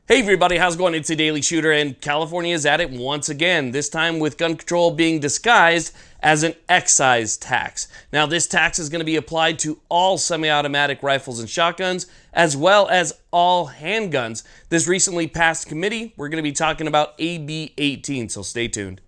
Hey everybody, how's it going? It's a Daily Shooter, and California is at it once again, this time with gun control being disguised as an excise tax. Now, this tax is going to be applied to all semi-automatic rifles and shotguns, as well as all handguns. This recently passed committee. We're going to be talking about AB18, so stay tuned.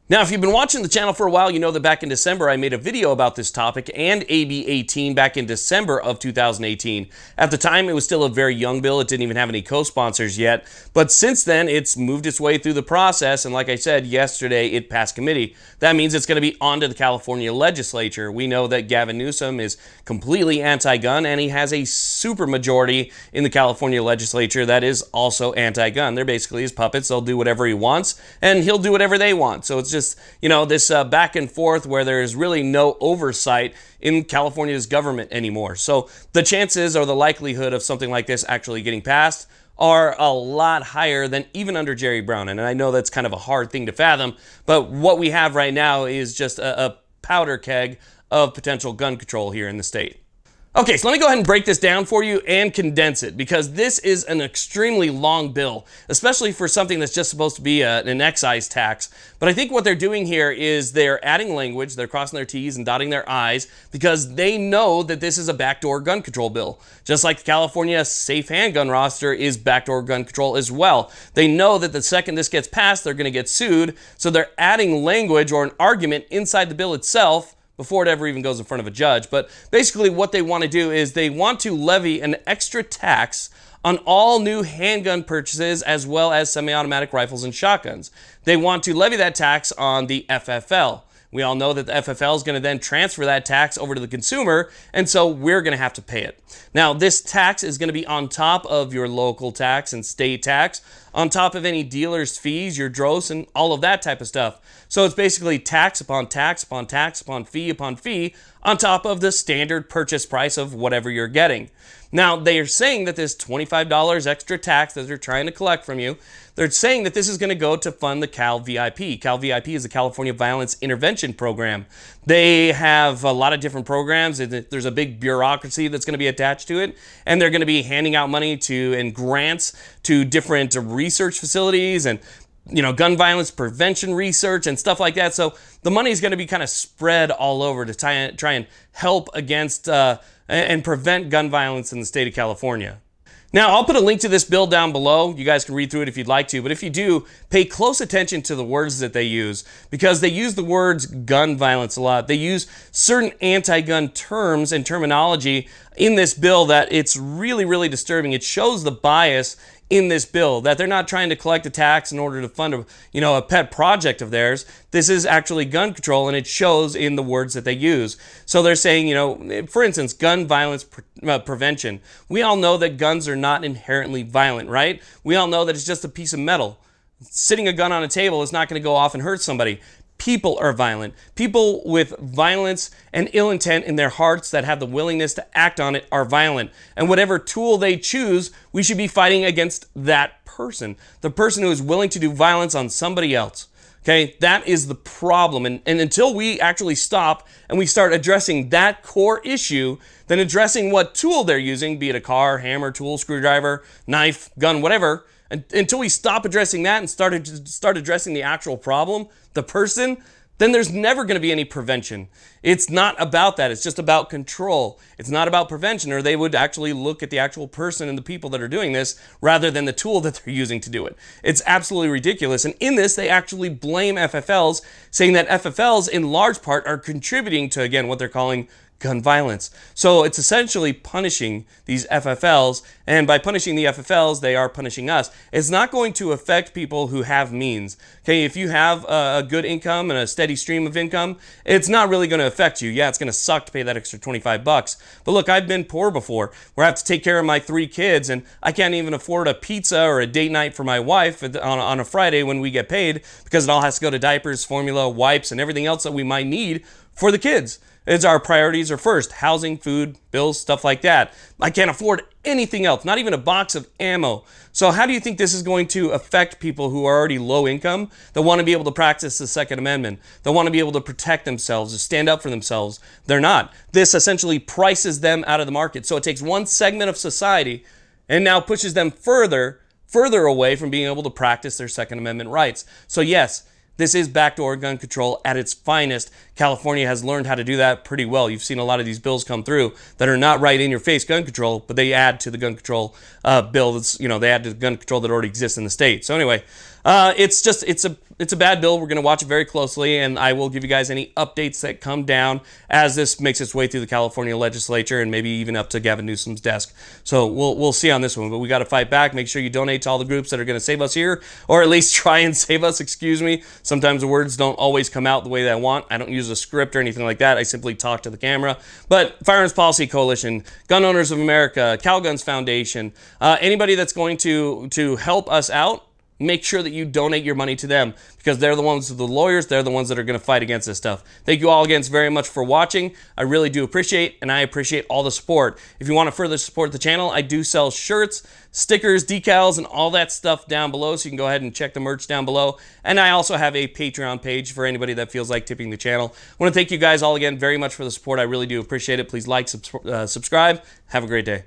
Now, if you've been watching the channel for a while, you know that back in December, I made a video about this topic and AB18 back in December of 2018. At the time, it was still a very young bill. It didn't even have any co-sponsors yet. But since then, it's moved its way through the process. And like I said, yesterday, it passed committee. That means it's going to be on to the California legislature. We know that Gavin Newsom is completely anti-gun, and he has a supermajority in the California legislature that is also anti-gun. They're basically his puppets. They'll do whatever he wants, and he'll do whatever they want. So it's just, this back and forth where there's really no oversight in California's government anymore. So the chances or the likelihood of something like this actually getting passed are a lot higher than even under Jerry Brown. And I know that's kind of a hard thing to fathom, but what we have right now is just a powder keg of potential gun control here in the state. Okay, so let me go ahead and break this down for you and condense it, because this is an extremely long bill, especially for something that's just supposed to be an excise tax. But I think what they're doing here is they're adding language, they're crossing their T's and dotting their I's, because they know that this is a backdoor gun control bill. Just like the California safe handgun roster is backdoor gun control as well. They know that the second this gets passed, they're going to get sued, so they're adding language or an argument inside the bill itself before it ever even goes in front of a judge. But basically what they want to do is they want to levy an extra tax on all new handgun purchases as well as semi-automatic rifles and shotguns. They want to levy that tax on the FFL. We all know that the FFL is going to then transfer that tax over to the consumer, and so we're going to have to pay it. Now, this tax is going to be on top of your local tax and state tax, on top of any dealer's fees, your dross, and all of that type of stuff. So it's basically tax upon tax upon tax upon fee, on top of the standard purchase price of whatever you're getting. Now, they are saying that this $25 extra tax that they're trying to collect from you, they're saying that this is going to go to fund the Cal VIP. Cal VIP is the California Violence Intervention Program. They have a lot of different programs. There's a big bureaucracy that's going to be attached to it, and they're going to be handing out money and grants to different research facilities and gun violence prevention research and stuff like that. So the money is going to be kind of spread all over to try and help against and prevent gun violence in the state of California. Now, I'll put a link to this bill down below. You guys can read through it if you'd like to, but if you do, pay close attention to the words that they use, because they use the words gun violence a lot. They use certain anti-gun terms and terminology in this bill that it's really, really disturbing. It shows the bias in this bill, that they're not trying to collect a tax in order to fund a pet project of theirs. This is actually gun control, and it shows in the words that they use. So they're saying, for instance, gun violence prevention. We all know that guns are not inherently violent, right? We all know that it's just a piece of metal. Sitting a gun on a table is not going to go off and hurt somebody. People are violent. People with violence and ill intent in their hearts that have the willingness to act on it are violent. And whatever tool they choose, we should be fighting against that person. The person who is willing to do violence on somebody else. Okay, that is the problem. And until we actually stop and we start addressing that core issue, then addressing what tool they're using, be it a car, hammer, tool, screwdriver, knife, gun, whatever, until we stop addressing that and start addressing the actual problem, the person, then there's never going to be any prevention. It's not about that. It's just about control. It's not about prevention, or they would actually look at the actual person and the people that are doing this rather than the tool that they're using to do it. It's absolutely ridiculous. And in this, they actually blame FFLs, saying that FFLs in large part are contributing to, again, what they're calling gun violence. So it's essentially punishing these FFLs, and by punishing the FFLs, they are punishing us. It's not going to affect people who have means. Okay, if you have a good income and a steady stream of income, it's not really going to affect you. Yeah, it's going to suck to pay that extra 25 bucks. But look, I've been poor before, where I have to take care of my 3 kids, and I can't even afford a pizza or a date night for my wife on a Friday when we get paid, because it all has to go to diapers, formula, wipes, and everything else that we might need for the kids. Our priorities are first: housing, food, bills, stuff like that. I can't afford anything else, not even a box of ammo. So how do you think this is going to affect people who are already low income, that want to be able to practice the Second Amendment, that want to be able to protect themselves, to stand up for themselves? They're not. This essentially prices them out of the market. So it takes one segment of society and now pushes them further away from being able to practice their Second Amendment rights. So yes, this is backdoor gun control at its finest. California has learned how to do that pretty well. You've seen a lot of these bills come through that are not right in your face gun control, but they add to the gun control bill. That's, they add to the gun control that already exists in the state. So anyway, it's a bad bill. We're going to watch it very closely, and I will give you guys any updates that come down as this makes its way through the California legislature and maybe even up to Gavin Newsom's desk. So we'll see on this one, but we got to fight back. Make sure you donate to all the groups that are going to save us here, or at least try and save us. Excuse me. Sometimes the words don't always come out the way that I want. I don't use a script or anything like that. I simply talk to the camera. But Firearms Policy Coalition, Gun Owners of America, Cal Guns Foundation, anybody that's going to help us out, make sure that you donate your money to them, because they're the ones, the lawyers, they're the ones that are going to fight against this stuff. Thank you all again very much for watching. I really do appreciate, and I appreciate all the support. If you want to further support the channel, I do sell shirts, stickers, decals, and all that stuff down below, so you can go ahead and check the merch down below. And I also have a Patreon page for anybody that feels like tipping the channel. I want to thank you guys all again very much for the support. I really do appreciate it. Please like, subscribe. Have a great day.